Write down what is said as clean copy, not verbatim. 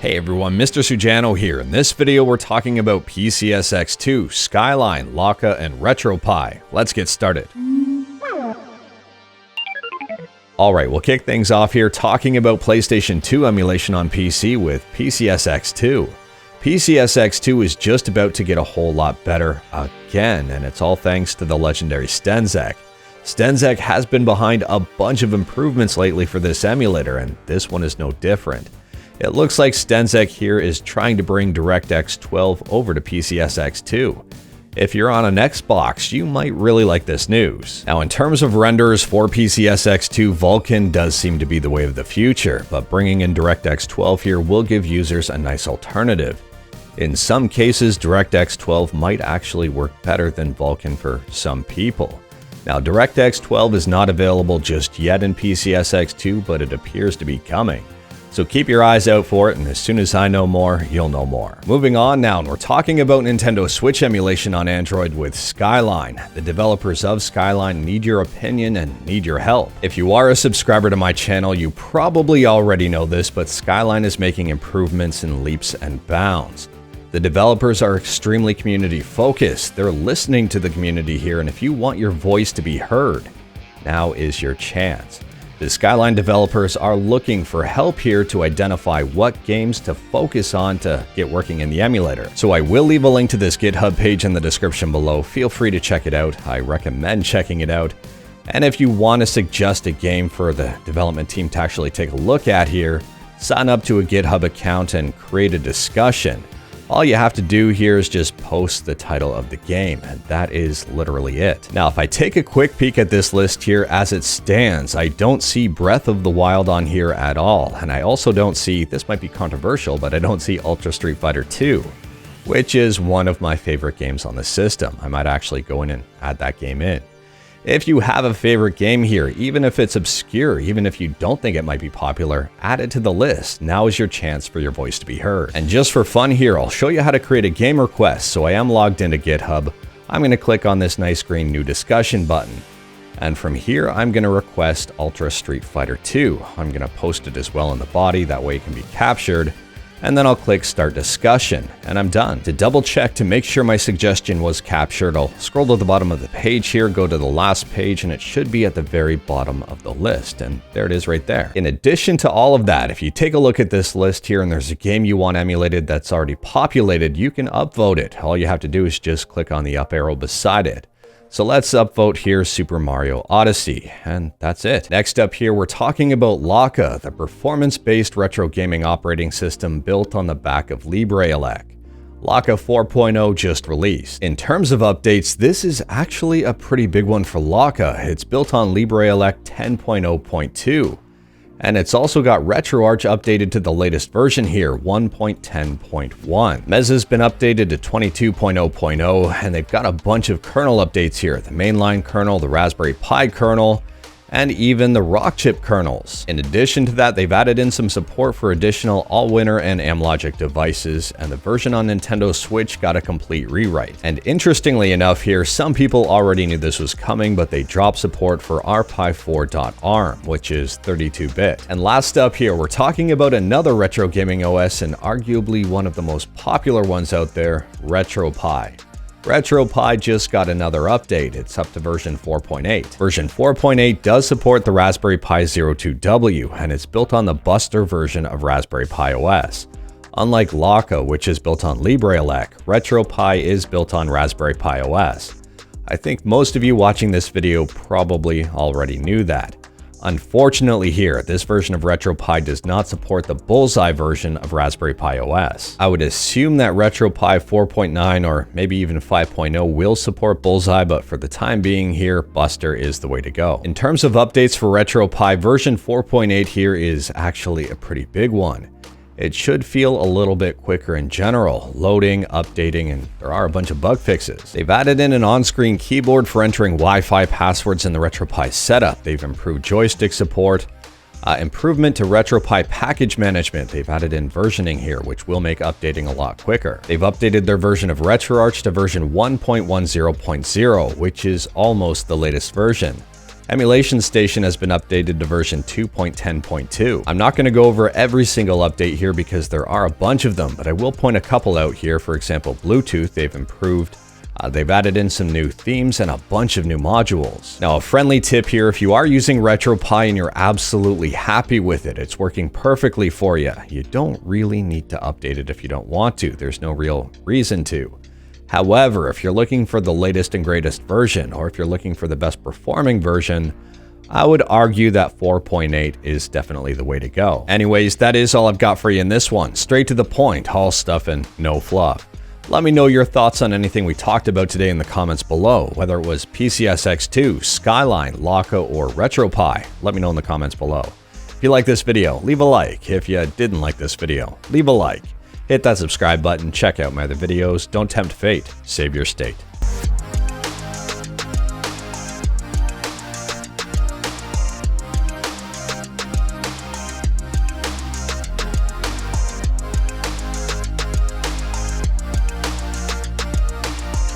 Hey everyone, Mr. Sujano here. In this video, we're talking about PCSX2, Skyline, Lakka, and RetroPie. Let's get started. Alright, we'll kick things off here talking about PlayStation 2 emulation on PC with PCSX2. PCSX2 is just about to get a whole lot better again, and it's all thanks to the legendary Stenzek. Stenzek has been behind a bunch of improvements lately for this emulator, and this one is no different. It looks like Stenzek here is trying to bring DirectX 12 over to PCSX2. If you're on an Xbox, you might really like this news. Now, in terms of renders for PCSX2, Vulkan does seem to be the way of the future, but bringing in DirectX 12 here will give users a nice alternative. In some cases, DirectX 12 might actually work better than Vulkan for some people. Now, DirectX 12 is not available just yet in PCSX2, but it appears to be coming. So keep your eyes out for it, and as soon as I know more, you'll know more. Moving on now, and we're talking about Nintendo Switch emulation on Android with Skyline. The developers of Skyline need your opinion and need your help. If you are a subscriber to my channel, you probably already know this, but Skyline is making improvements in leaps and bounds. The developers are extremely community focused. They're listening to the community here, and if you want your voice to be heard, now is your chance. The Skyline developers are looking for help here to identify what games to focus on to get working in the emulator. So I will leave a link to this GitHub page in the description below. Feel free to check it out. I recommend checking it out. And if you want to suggest a game for the development team to actually take a look at here, sign up to a GitHub account and create a discussion. All you have to do here is just post the title of the game, and that is literally it. Now, if I take a quick peek at this list here as it stands, I don't see Breath of the Wild on here at all, and I also don't see, this might be controversial, but I don't see Ultra Street Fighter 2, which is one of my favorite games on the system. I might actually go in and add that game in. If you have a favorite game here, even if it's obscure, even if you don't think it might be popular, add it to the list. Now is your chance for your voice to be heard. And just for fun here, I'll show you how to create a game request. So I am logged into GitHub. I'm going to click on this nice green new discussion button. And from here, I'm going to request Ultra Street Fighter 2. I'm going to post it as well in the body, that way it can be captured. And then I'll click Start Discussion, and I'm done. To double check to make sure my suggestion was captured, I'll scroll to the bottom of the page here, go to the last page, and it should be at the very bottom of the list, and there it is right there. In addition to all of that, if you take a look at this list here and there's a game you want emulated that's already populated, you can upvote it. All you have to do is just click on the up arrow beside it. So let's upvote here Super Mario Odyssey, and that's it. Next up here, we're talking about Lakka, the performance-based retro gaming operating system built on the back of LibreElec. Lakka 4.0 just released. In terms of updates, this is actually a pretty big one for Lakka. It's built on LibreElec 10.0.2. And it's also got RetroArch updated to the latest version here, 1.10.1. Mezza's been updated to 22.0.0, and they've got a bunch of kernel updates here. The mainline kernel, the Raspberry Pi kernel, and even the Rockchip kernels. In addition to that, they've added in some support for additional Allwinner and Amlogic devices, and the version on Nintendo Switch got a complete rewrite. And interestingly enough here, some people already knew this was coming, but they dropped support for RPie4.ARM, which is 32-bit. And last up here, we're talking about another retro gaming OS and arguably one of the most popular ones out there, RetroPie. RetroPie just got another update. It's up to version 4.8. Version 4.8 does support the Raspberry Pi 02W, and it's built on the Buster version of Raspberry Pi OS. Unlike Lakka, which is built on LibreElec, RetroPie is built on Raspberry Pi OS. I think most of you watching this video probably already knew that. Unfortunately here, this version of RetroPie does not support the Bullseye version of Raspberry Pi OS. I would assume that RetroPie 4.9 or maybe even 5.0 will support Bullseye, but for the time being here, Buster is the way to go. In terms of updates for RetroPie, version 4.8 here is actually a pretty big one. It should feel a little bit quicker in general, loading, updating, and there are a bunch of bug fixes. They've added in an on-screen keyboard for entering Wi-Fi passwords in the RetroPie setup. They've improved joystick support, improvement to RetroPie package management. They've added in versioning here, which will make updating a lot quicker. They've updated their version of RetroArch to version 1.10.0, which is almost the latest version. Emulation Station has been updated to version 2.10.2. I'm not going to go over every single update here because there are a bunch of them, but I will point a couple out here. For example, Bluetooth, they've improved. They've added in some new themes and a bunch of new modules. Now, a friendly tip here, if you are using RetroPie and you're absolutely happy with it, it's working perfectly for you, you don't really need to update it if you don't want to. There's no real reason to. However, if you're looking for the latest and greatest version, or if you're looking for the best performing version, I would argue that 4.8 is definitely the way to go. Anyways, that is all I've got for you in this one. Straight to the point, all stuff and no fluff. Let me know your thoughts on anything we talked about today in the comments below, whether it was PCSX2, Skyline, Lakka, or RetroPie. Let me know in the comments below. If you like this video, leave a like. If you didn't like this video, leave a like. Hit that subscribe button, check out my other videos. Don't tempt fate, save your state.